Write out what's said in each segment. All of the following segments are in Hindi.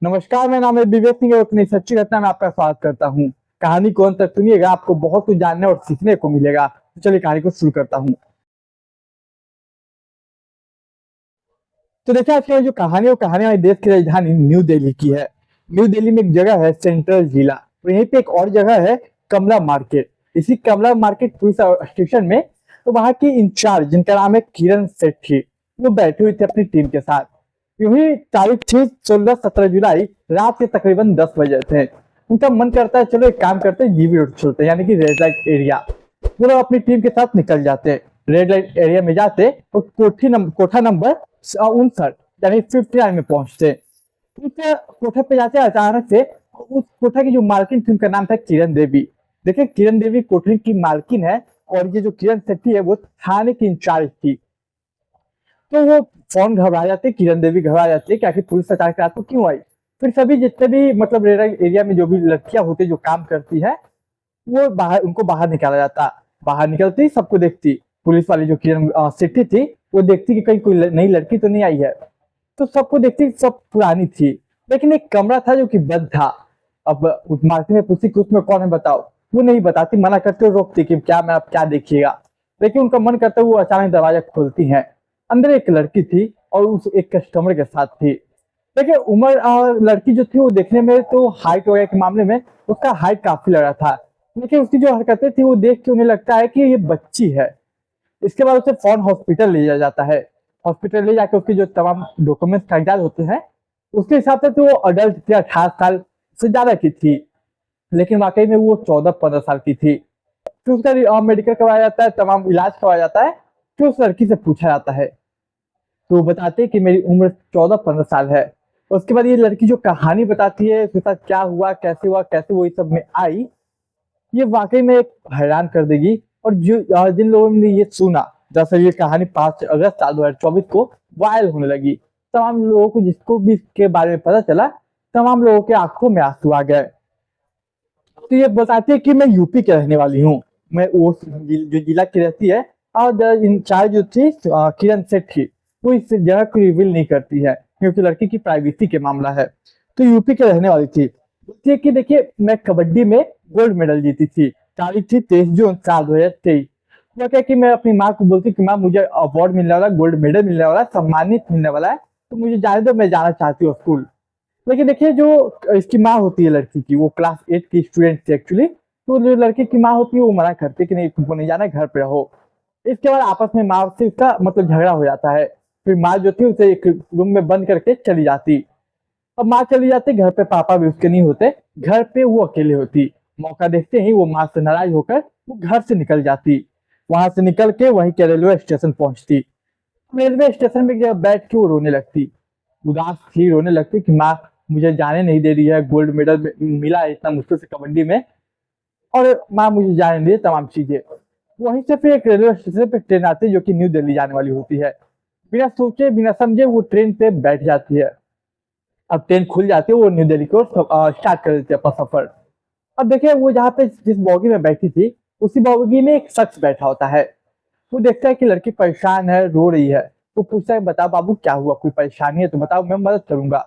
नमस्कार, मेरा नाम है विवेक सिंह और अपनी सच्ची घटना में आपका स्वागत करता हूँ। कहानी को अंत तक सुनिएगा, आपको बहुत कुछ जानने और सीखने को मिलेगा। तो चलिए कहानी को शुरू करता हूँ। तो देखिए, आज की जो कहानी है वो कहानी हमारे देश की राजधानी न्यू दिल्ली की है। न्यू दिल्ली में एक जगह है सेंट्रल जिला, और यहीं पे एक और जगह है कमला मार्केट। इसी कमला मार्केट पुलिस स्टेशन में तो वहाँ की इंचार्ज, जिनका नाम है किरण सेठ थी, वो बैठी हुई थी अपनी टीम के साथ। यूं ही तारीख थी 16-17 जुलाई, रात के तकरीबन 10 बजे थे। उनका मन करता है चलो एक काम करते हैं, जीबी रोड चलते हैं, यानी कि रेड लाइट एरिया। वो लोग अपनी टीम के साथ निकल जाते, रेड लाइट एरिया में जाते और कोठा नंबर 59 यानी 59 में पहुंचते। उस कोठे पे जाते अचानक से उस कोठा की जो मालकिन थी उनका नाम था किरण देवी। देखिए, किरण देवी कोठे की मालकिन है, और ये जो किरण सेठी है वो थाने की इंचार्ज थी। तो वो फोन घबरा जाते, किरण देवी घबरा जाती है कि आखिर पुलिस अचानक रात को क्यों आई। फिर सभी जितने भी मतलब एरिया में जो भी लड़कियां होती जो काम करती है, वो बाहर, उनको बाहर निकाला जाता। बाहर निकलती सबको देखती, पुलिस वाली जो किरण सेठी थी वो देखती कि कहीं कोई नई लड़की तो नहीं आई है। तो सबको देखती सब पुरानी थी, लेकिन एक कमरा था जो कि बंद था। अब उस मालकिन ने पूछी कि उसमें कौन है बताओ। वो नहीं बताती, मना करते और रोकती कि क्या मैं, आप क्या देखिएगा। लेकिन उनका मन करता वो अचानक दरवाजा खोलती है। अंदर एक लड़की थी और उस एक कस्टमर के साथ थी। देखिए, उम्र लड़की जो थी वो देखने में तो हाइट वगैरह के मामले में उसका हाइट काफी लग रहा था, लेकिन उसकी जो हरकतें थी वो देख के उन्हें लगता है कि ये बच्ची है। इसके बाद उसे फौरन हॉस्पिटल ले जाया जाता है। हॉस्पिटल ले जाकर उसके जो तमाम डॉक्यूमेंट्स कागजात होते हैं, उसके हिसाब से तो वो अडल्ट थी, 18 साल से ज्यादा की थी, लेकिन वाकई में वो 14-15 साल की थी। फिर उसका मेडिकल करवाया जाता है, तमाम इलाज करवाया जाता है। फिर उस लड़की से पूछा जाता है, तो वो बताते हैं कि मेरी उम्र 14-15 साल है। उसके बाद ये लड़की जो कहानी बताती है, उसके साथ क्या हुआ, कैसे वो इस सब में आई, ये वाकई में एक हैरान कर देगी। और जो जिन लोगों ने ये सुना, दरअसल ये कहानी 5 अगस्त साल 2024 को वायरल होने लगी। तमाम लोगों को, जिसको भी इसके बारे में पता चला, तमाम लोगों के आंखों में आंसू आ गए। तो ये बताती है कि मैं यूपी के रहने वाली हूँ। मैं वो जो जिला की रहती है, और इंचार्ज जो थी किरण सेठ थी, वो इस जगह को रिवील नहीं करती है क्योंकि लड़की की प्राइवेसी के मामला है। तो यूपी के रहने वाली थी। बोलती है कि देखिए, मैं कबड्डी में गोल्ड मेडल जीती थी। तारीख थी 23 जून साल 2023। वो क्या कि मैं अपनी माँ को बोलती कि माँ, मुझे अवार्ड मिलने वाला, गोल्ड मेडल मिलने वाला, सम्मानित मिलने वाला है, तो मुझे जाने दो, मैं जाना चाहती हूँ स्कूल। लेकिन देखिए, जो इसकी माँ होती है लड़की की, वो क्लास 8 की स्टूडेंट थी एक्चुअली। तो जो लड़की की माँ होती है वो मना करती है कि नहीं, तुमको नहीं जाना, घर पे रहो। इसके बाद आपस में माँ से उसका मतलब झगड़ा हो जाता है। फिर माँ जो थी उसे एक रूम में बंद करके चली जाती। अब माँ चली जाती, घर पे पापा भी उसके नहीं होते, घर पे वो अकेले होती। मौका देखते ही वो माँ से नाराज होकर वो घर से निकल जाती। वहां से निकल के वहीं के रेलवे स्टेशन पहुंचती। रेलवे स्टेशन में जब बैठ के वो रोने लगती, उदास थी, रोने लगती कि माँ मुझे जाने नहीं दे रही है, गोल्ड मेडल मिला है इतना मुश्किल से कबड्डी में, और माँ मुझे जाने नहीं दे, तमाम चीजें। वहीं से फिर एक रेलवे स्टेशन पे ट्रेन आती है जो कि न्यू दिल्ली जाने वाली होती है। बिना सोचे बिना समझे वो ट्रेन पे बैठ जाती है। अब ट्रेन खुल जाती है, वो न्यू दिल्ली को स्टार्ट कर देती है अपना सफर। अब देखिए, वो जहाँ पे जिस बॉगी में बैठी थी, उसी बॉगी में एक शख्स बैठा होता है। वो देखता है कि लड़की परेशान है, रो रही है। वो पूछता है, बताओ बाबू क्या हुआ, कोई परेशानी है तो बताओ, मैं मदद करूंगा।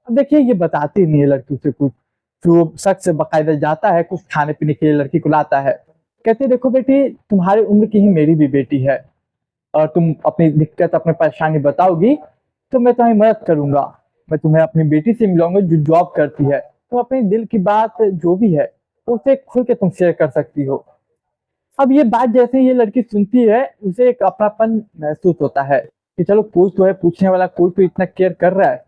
अब देखिए, ये बताती नहीं है लड़की से कुछ। फिर वो शख्स बाकायदा जाता है, कुछ खाने पीने के लिए लड़की को लाता है। कहते हैं, देखो बेटी, तुम्हारी उम्र की ही मेरी भी बेटी है, और तुम अपनी दिक्कत, अपनी परेशानी बताओगी तो मैं तुम्हारी मदद करूंगा। मैं तुम्हें अपनी बेटी से मिलाऊंगा जो जॉब करती है। तुम अपने दिल की बात जो भी है उसे खुल के तुम शेयर कर सकती हो। अब ये बात जैसे ही ये लड़की सुनती है, उसे एक अपनापन महसूस होता है कि चलो कोई तो है पूछने वाला, कोई तो इतना केयर कर रहा है।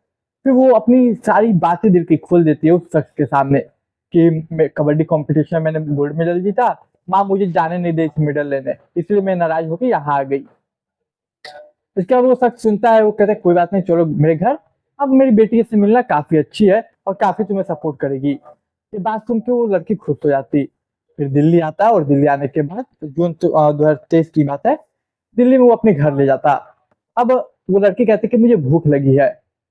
फिर वो अपनी सारी बातें दिल की खोल देती है उस शख्स के सामने कि मैं कबड्डी कंपटीशन में मैंने गोल्ड मेडल जीता, माँ मुझे जाने नहीं दे इस मेडल लेने, इसलिए मैं नाराज होकर यहाँ आ गई। इसके बाद वो शख्स सुनता है, वो कहता है कोई बात नहीं, चलो मेरे घर, अब मेरी बेटी से मिलना काफी अच्छी है और काफी तुम्हें सपोर्ट करेगी। ये बात सुन के वो लड़की खुश हो जाती। फिर दिल्ली आता है, और दिल्ली आने के बाद जून 2023 की बात है, दिल्ली में वो अपने घर ले जाता। अब वो लड़की कहती कि मुझे भूख लगी है।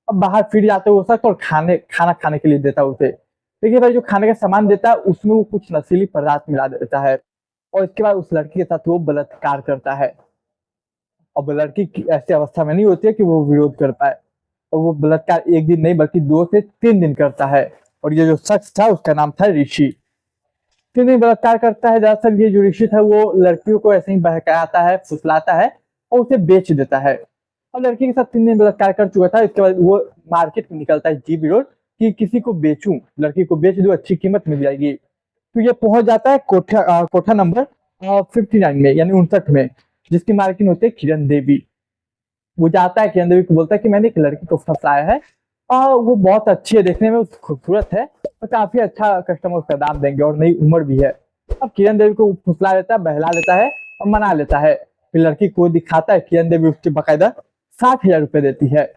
अब बाहर फिर जाते वो शख्स और खाना खाने के लिए देता उसे। देखिए भाई, जो खाने का सामान देता है उसमें वो कुछ नशीली पदार्थ मिला देता है, और इसके बाद उस लड़की के साथ वो बलात्कार करता है। अब लड़की ऐसी अवस्था में नहीं होती है कि वो विरोध कर पाए। और वो बलात्कार एक दिन नहीं बल्कि 2 से 3 दिन करता है। और ये जो शख्स था उसका नाम था ऋषि। 3 दिन बलात्कार करता है। दरअसल ये जो ऋषि था वो लड़कियों को ऐसे ही बहकाता है, फुसलाता है और उसे बेच देता है। और लड़की के साथ 3 दिन बलात्कार कर चुका था। इसके बाद वो मार्केट में निकलता है जीबी रोड कि किसी को बेचूं, लड़की को बेच दूं, अच्छी कीमत मिल जाएगी। तो ये पहुंच जाता है कोठा नंबर 59 में, यानी 59 में, जिसकी मालकिन होती है किरण देवी। वो जाता है, किरण देवी को बोलता है कि मैंने एक लड़की को फंसाया है और वो बहुत अच्छी है, देखने में खूबसूरत है और काफी अच्छा कस्टमर उसका दाम देंगे और नई उम्र भी है। अब किरण देवी को फुसला लेता है, बहला लेता है और मना लेता है। फिर लड़की को दिखाता है, किरण देवी उसके बाकायदा 60,000 रुपए देती है।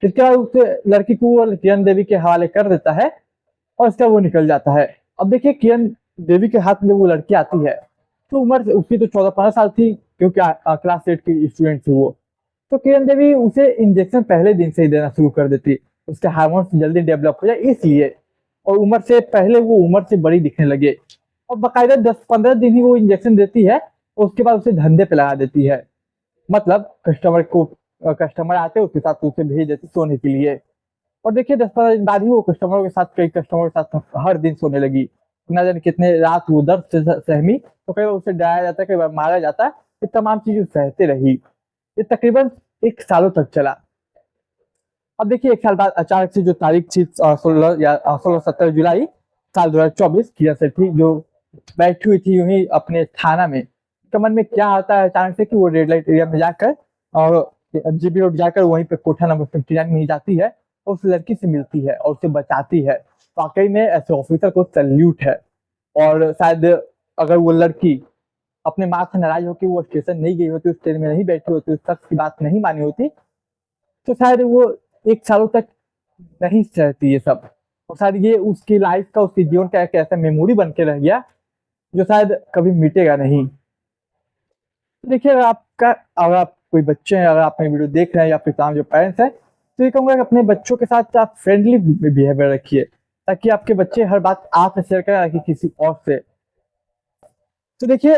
इसके बाद उस लड़की को वो किरण देवी के हवाले कर देता है और इसका वो निकल जाता है। अब देखिए किरण देवी के हाथ में वो लड़की आती है तो उम्र उसकी तो 14-15 साल थी, क्योंकि क्लास 8 की स्टूडेंट थी वो। तो किरण देवी उसे इंजेक्शन पहले दिन से ही देना शुरू कर देती, उसके हार्मोन्स जल्दी डेवलप हो जाए इसलिए, और उम्र से पहले वो उम्र से बड़ी दिखने लगे। और बाकायदा 10-15 दिन ही वो इंजेक्शन देती है और उसके बाद उसे धंधे पे लगा देती है। मतलब कस्टमर आते उसके साथ उसे भेज देती सोने के लिए। और देखिए 10-15 दिन बाद ही वो कस्टमरों के साथ, कई कस्टमरों के साथ हर दिन सोने लगी। ना जाने कितने रात वो दर्द से सहमी, तो कई बार उसे डराया जाता है, कई बार मारा जाता है। ये तमाम चीजें सहते रही। ये तकरीबन 1 सालों तक चला। अब देखिए 1 साल बाद अचानक से जो तारीख थी 16 जुलाई साल 2024, किरण सेठी जो बैठी हुई थी यूं ही अपने थाना में, उसके मन में क्या आता है अचानक से कि वो रेड लाइट एरिया में जाकर और जीबी रोड जाकर वहीं पे कोठा नंबर 59 में जाती है और उस लड़की से मिलती है और उसे बचाती है। वाकई में ऐसे ऑफिसर को सैल्यूट है। और शायद अगर वो लड़की अपने माँ से नाराज होकर वो स्टेशन नहीं गई होती, उस ट्रेन में नहीं बैठी होती, उस शख्स की बात नहीं मानी होती, तो शायद वो 1 सालों तक नहीं सहती ये सब। और शायद ये उसकी लाइफ का, उसके जीवन का एक ऐसा मेमोरी बन के रह गया जो शायद कभी मिटेगा नहीं। तो देखिए अगर आप कोई बच्चे हैं, अगर आप मेरी वीडियो देख रहे हैं या फिर तमाम जो पेरेंट्स हैं, तो ये कहूँगा कि अपने बच्चों के साथ आप फ्रेंडली बिहेवियर रखिए ताकि आपके बच्चे हर बात आपसे शेयर करें, ना कि किसी और से। तो देखिए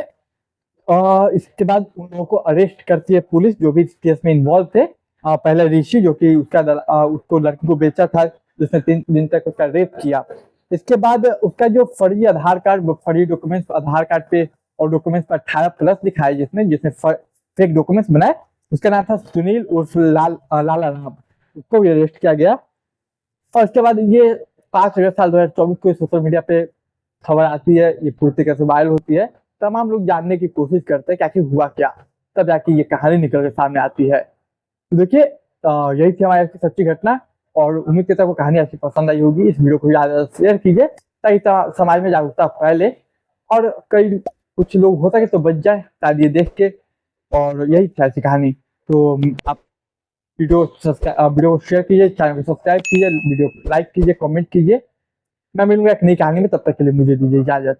इसके बाद उन लोगों को अरेस्ट करती है पुलिस जो भी इस केस में इन्वॉल्व थे। पहले ऋषि जो कि उसको लड़की को बेचा था, जिसने 3 दिन तक उसका रेप किया। इसके बाद उसका जो फर्जी आधार कार्ड, फर्जी डॉक्यूमेंट्स आधार कार्ड पे और डॉक्यूमेंट्स पर 18+ दिखाए, जिसने फेक डॉक्यूमेंट्स बनाए, उसका नाम था सुनील उर्फ लाला राम। उसको भी अरेस्ट किया गया। और इसके बाद ये 5 अगस्त साल 2024 को सोशल मीडिया पे खबर आती है, ये पूरी तरीके से वायरल होती है। तमाम लोग जानने की कोशिश करते हैं कि आखिर हुआ क्या, तब जाके ये कहानी निकल के सामने आती है। तो देखिए यही थी हमारी सच्ची घटना और उम्मीद करता हूँ आपको कहानी अच्छी पसंद आई होगी। इस वीडियो को ज़्यादा शेयर कीजिए ताकि समाज में जागरूकता फैले और कई कुछ लोग हो सके तो बच जाए शायद ये देख के। और यही थी ऐसी कहानी। तो आप वीडियो को शेयर कीजिए, चैनल को सब्सक्राइब कीजिए, वीडियो को लाइक कीजिए, कमेंट कीजिए। मैं मिलूंगा एक नई कहानी में, तब तक के लिए मुझे दीजिए इजाजत।